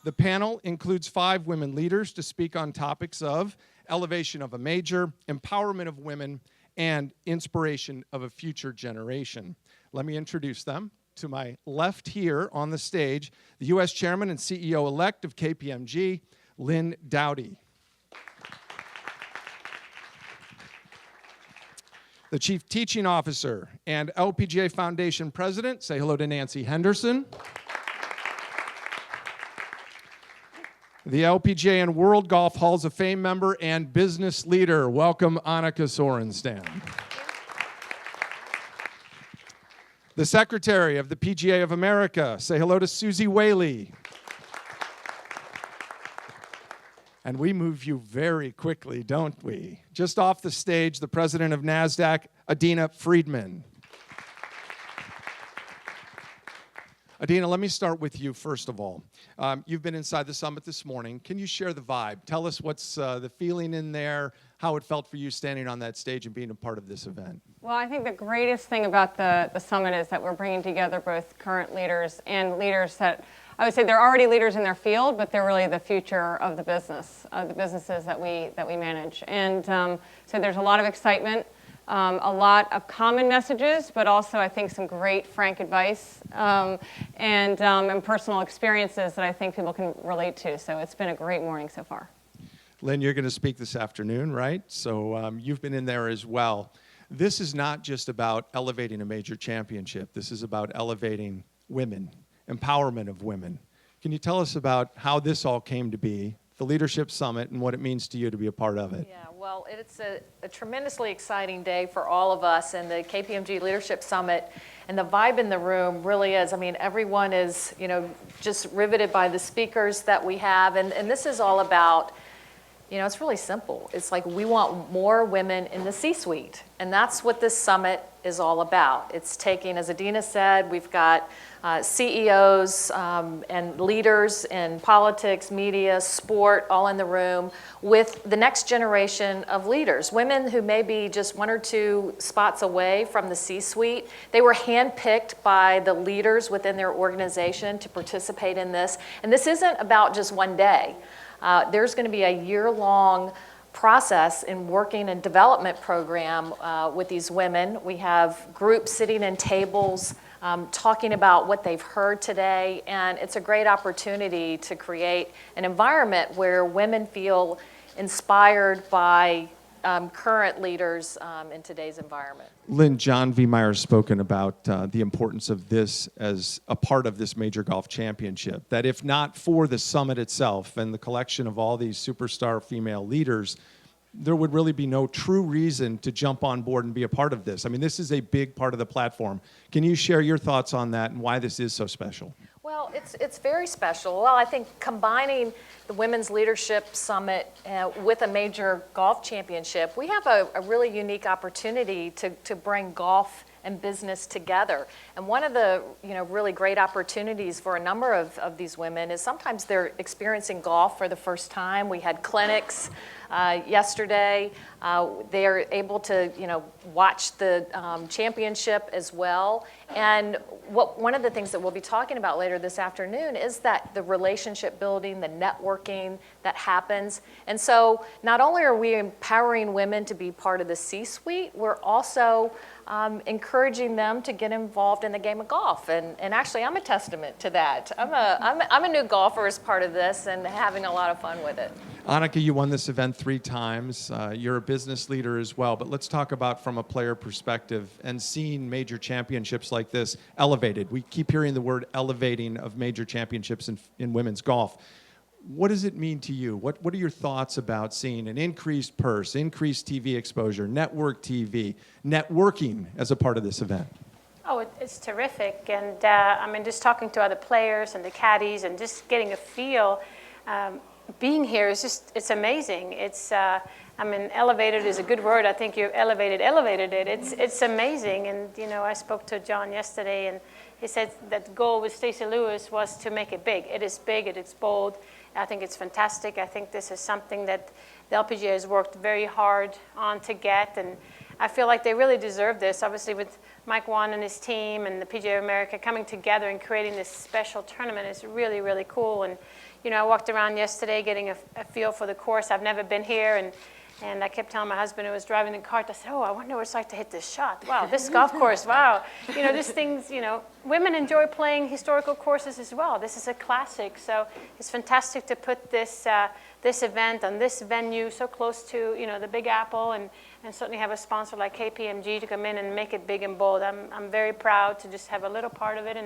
The panel includes 5 women leaders to speak on topics of elevation of a major, empowerment of women, and inspiration of a future generation. Let me introduce them. To my left here on the stage, the U.S. Chairman and CEO-elect of KPMG, Lynn Doughty. The Chief Teaching Officer and LPGA Foundation President, say hello to Nancy Henderson. The LPGA and World Golf Halls of Fame member and business leader, welcome Annika Sorenstam. The Secretary of the PGA of America, say hello to Susie Whaley. And we move you very quickly, don't we? Just off the stage, the President of NASDAQ, Adina Friedman. Adina, let me start with you first of all. You've been inside the summit this morning. Can you share the vibe? Tell us what's the feeling in there, how it felt for you standing on that stage and being a part of this event. Well, I think the greatest thing about the summit is that we're bringing together both current leaders and leaders that, I would say they're already leaders in their field, but they're really the future of the business, the businesses that we manage. And so there's a lot of excitement. A lot of common messages, but also I think some great frank advice and personal experiences that I think people can relate to. So it's been a great morning so far. Lynn, you're going to speak this afternoon, right? So you've been in there as well. This is not just about elevating a major championship. This is about elevating women, empowerment of women. Can you tell us about how this all came to be, the Leadership Summit, and what it means to you to be a part of it? Yeah, well, it's a tremendously exciting day for all of us, and the KPMG Leadership Summit and the vibe in the room really is, I mean, everyone is, just riveted by the speakers that we have, and this is all about, it's really simple. It's like we want more women in the C-suite, and that's what this summit is all about. It's taking, as Adina said, we've got CEOs and leaders in politics, media, sport, all in the room with the next generation of leaders, women who may be just 1 or 2 spots away from the C-suite. They were handpicked by the leaders within their organization to participate in this. And this isn't about just one day. There's going to be a year-long process in working and development program with these women. We have groups sitting in tables talking about what they've heard today, and it's a great opportunity to create an environment where women feel inspired by current leaders in today's environment. Lynn, John V. Meyer's spoken about the importance of this as a part of this major golf championship, that if not for the summit itself and the collection of all these superstar female leaders, there would really be no true reason to jump on board and be a part of this. I mean, this is a big part of the platform. Can you share your thoughts on that and why this is so special? Well, it's very special. Well, I think combining the Women's Leadership Summit with a major golf championship, we have a really unique opportunity to bring golf and business together. And one of the really great opportunities for a number of these women is sometimes they're experiencing golf for the first time. We had clinics yesterday. They're able to watch the championship as well. And one of the things that we'll be talking about later this afternoon is that the relationship building, the networking that happens. And so not only are we empowering women to be part of the C-suite, we're also encouraging them to get involved in the game of golf. And actually, I'm a testament to that. I'm a new golfer as part of this and having a lot of fun with it. Annika, you won this event 3 times. You're a business leader as well, but let's talk about from a player perspective and seeing major championships like this elevated. We keep hearing the word elevating of major championships in women's golf. What does it mean to you? What are your thoughts about seeing an increased purse, increased TV exposure, network TV, networking as a part of this event? Oh, it's terrific. And I mean, just talking to other players and the caddies and just getting a feel, being here is just, it's amazing. It's, I mean, elevated is a good word. I think you've elevated it. It's amazing. And, I spoke to John yesterday and he said that the goal with Stacey Lewis was to make it big. It is big, it is bold. I think it's fantastic. I think this is something that the LPGA has worked very hard on to get, and I feel like they really deserve this. Obviously, with Mike Wan and his team and the PGA of America coming together and creating this special tournament is really, really cool. And I walked around yesterday getting a feel for the course. I've never been here, and I kept telling my husband who was driving the cart, I said, oh, I wonder what it's like to hit this shot. Wow, this golf course, wow. Just things, women enjoy playing historical courses as well. This is a classic, so it's fantastic to put this event on this venue so close to, the Big Apple, and certainly have a sponsor like KPMG to come in and make it big and bold. I'm very proud to just have a little part of it,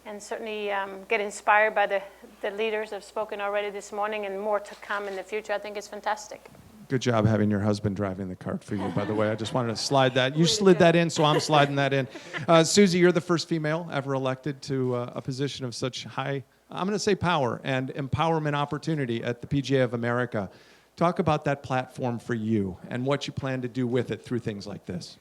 and certainly get inspired by the leaders that have spoken already this morning, and more to come in the future. I think it's fantastic. Good job having your husband driving the cart for you, by the way. I just wanted to slide that. You slid that in, so I'm sliding that in. Susie, you're the first female ever elected to a position of such high, I'm going to say power and empowerment opportunity at the PGA of America. Talk about that platform for you and what you plan to do with it through things like this.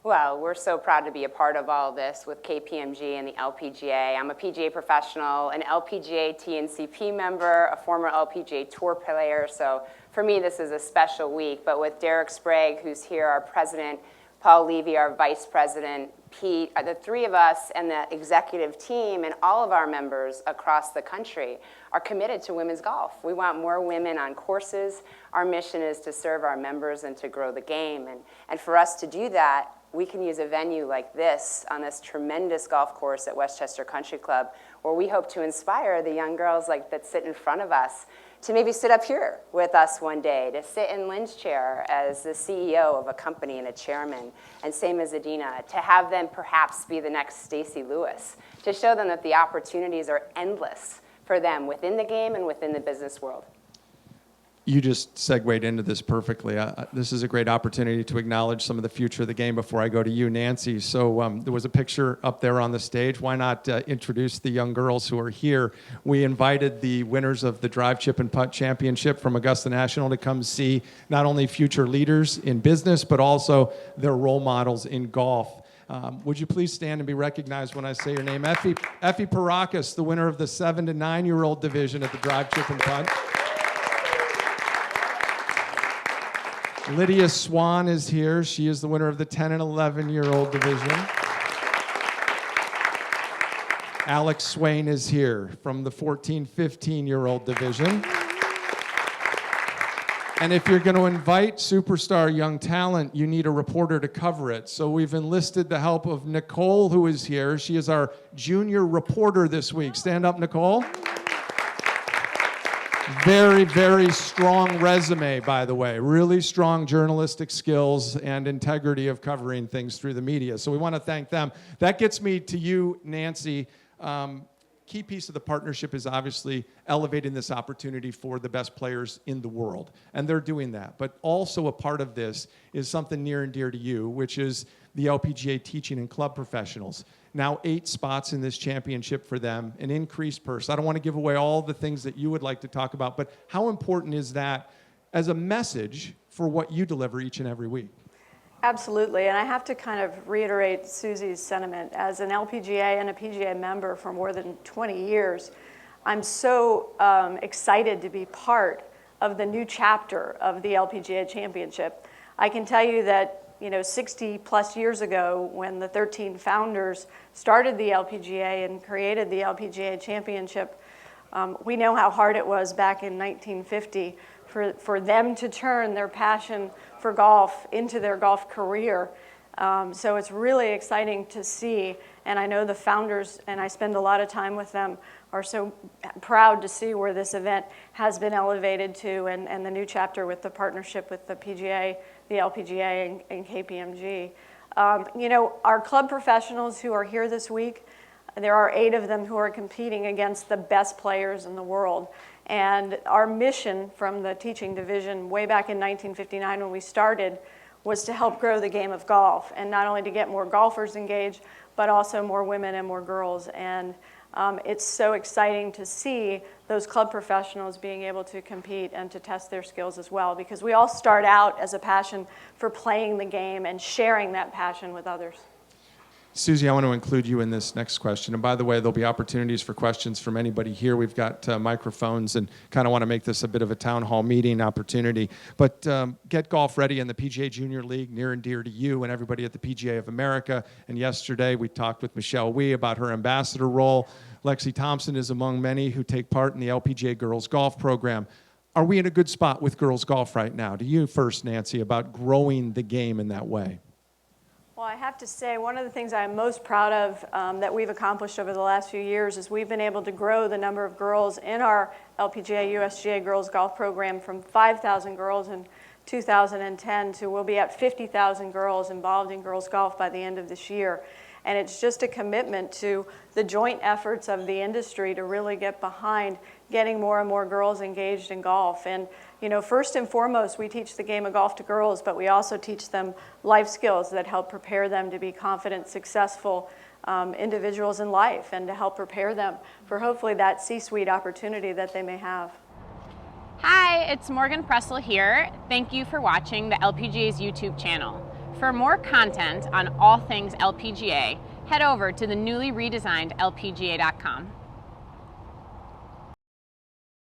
Well, we're so proud to be a part of all this with KPMG and the LPGA. I'm a PGA professional, an LPGA TNCP member, a former LPGA Tour player, so for me this is a special week. But with Derek Sprague, who's here, our president, Paul Levy, our vice president, Pete, the three of us and the executive team and all of our members across the country are committed to women's golf. We want more women on courses. Our mission is to serve our members and to grow the game. And for us to do that, we can use a venue like this on this tremendous golf course at Westchester Country Club, where we hope to inspire the young girls that sit in front of us to maybe sit up here with us one day, to sit in Lynn's chair as the CEO of a company and a chairman, and same as Adina, to have them perhaps be the next Stacey Lewis, to show them that the opportunities are endless for them within the game and within the business world. You just segued into this perfectly. This is a great opportunity to acknowledge some of the future of the game before I go to you, Nancy. So there was a picture up there on the stage. Why not introduce the young girls who are here? We invited the winners of the Drive, Chip, and Putt Championship from Augusta National to come see not only future leaders in business, but also their role models in golf. Would you please stand and be recognized when I say your name? Effie Parakis, the winner of the 7 to 9-year-old division at the Drive, Chip, and Putt. Lydia Swan is here. She is the winner of the 10 and 11-year-old division. Alex Swain is here from the 14, 15-year-old division. And if you're going to invite superstar young talent, you need a reporter to cover it. So we've enlisted the help of Nicole, who is here. She is our junior reporter this week. Stand up, Nicole. Very, very strong resume, by the way. Really strong journalistic skills and integrity of covering things through the media. So we want to thank them. That gets me to you, Nancy. Key piece of the partnership is obviously elevating this opportunity for the best players in the world. And they're doing that. But also a part of this is something near and dear to you, which is the LPGA teaching and club professionals. Now 8 spots in this championship for them, an increased purse. I don't want to give away all the things that you would like to talk about, but how important is that as a message for what you deliver each and every week? Absolutely, and I have to kind of reiterate Susie's sentiment. As an LPGA and a PGA member for more than 20 years, I'm so excited to be part of the new chapter of the LPGA Championship. I can tell you that 60 plus years ago, when the 13 founders started the LPGA and created the LPGA Championship, we know how hard it was back in 1950 for them to turn their passion for golf into their golf career. So it's really exciting to see, and I know the founders, and I spend a lot of time with them, are so proud to see where this event has been elevated to, and the new chapter with the partnership with the PGA, the LPGA, and KPMG. Our club professionals who are here this week, there are 8 of them who are competing against the best players in the world. And our mission from the teaching division way back in 1959 when we started was to help grow the game of golf, and not only to get more golfers engaged, but also more women and more girls. And it's so exciting to see those club professionals being able to compete and to test their skills as well, because we all start out as a passion for playing the game and sharing that passion with others. Susie, I want to include you in this next question. And by the way, there'll be opportunities for questions from anybody here. We've got microphones and kind of want to make this a bit of a town hall meeting opportunity. But Get Golf Ready and the PGA Junior League, near and dear to you and everybody at the PGA of America. And yesterday we talked with Michelle Wee about her ambassador role. Lexi Thompson is among many who take part in the LPGA Girls Golf Program. Are we in a good spot with girls golf right now? To you first, Nancy, about growing the game in that way. Well, I have to say, one of the things I'm most proud of that we've accomplished over the last few years is we've been able to grow the number of girls in our LPGA USGA Girls Golf Program from 5,000 girls in 2010 to we'll be at 50,000 girls involved in girls golf by the end of this year. And it's just a commitment to the joint efforts of the industry to really get behind getting more and more girls engaged in golf. And you know, first and foremost, we teach the game of golf to girls, but we also teach them life skills that help prepare them to be confident, successful individuals in life and to help prepare them for hopefully that C-suite opportunity that they may have. Hi, it's Morgan Pressel here. Thank you for watching the LPGA's YouTube channel. For more content on all things LPGA, head over to the newly redesigned LPGA.com.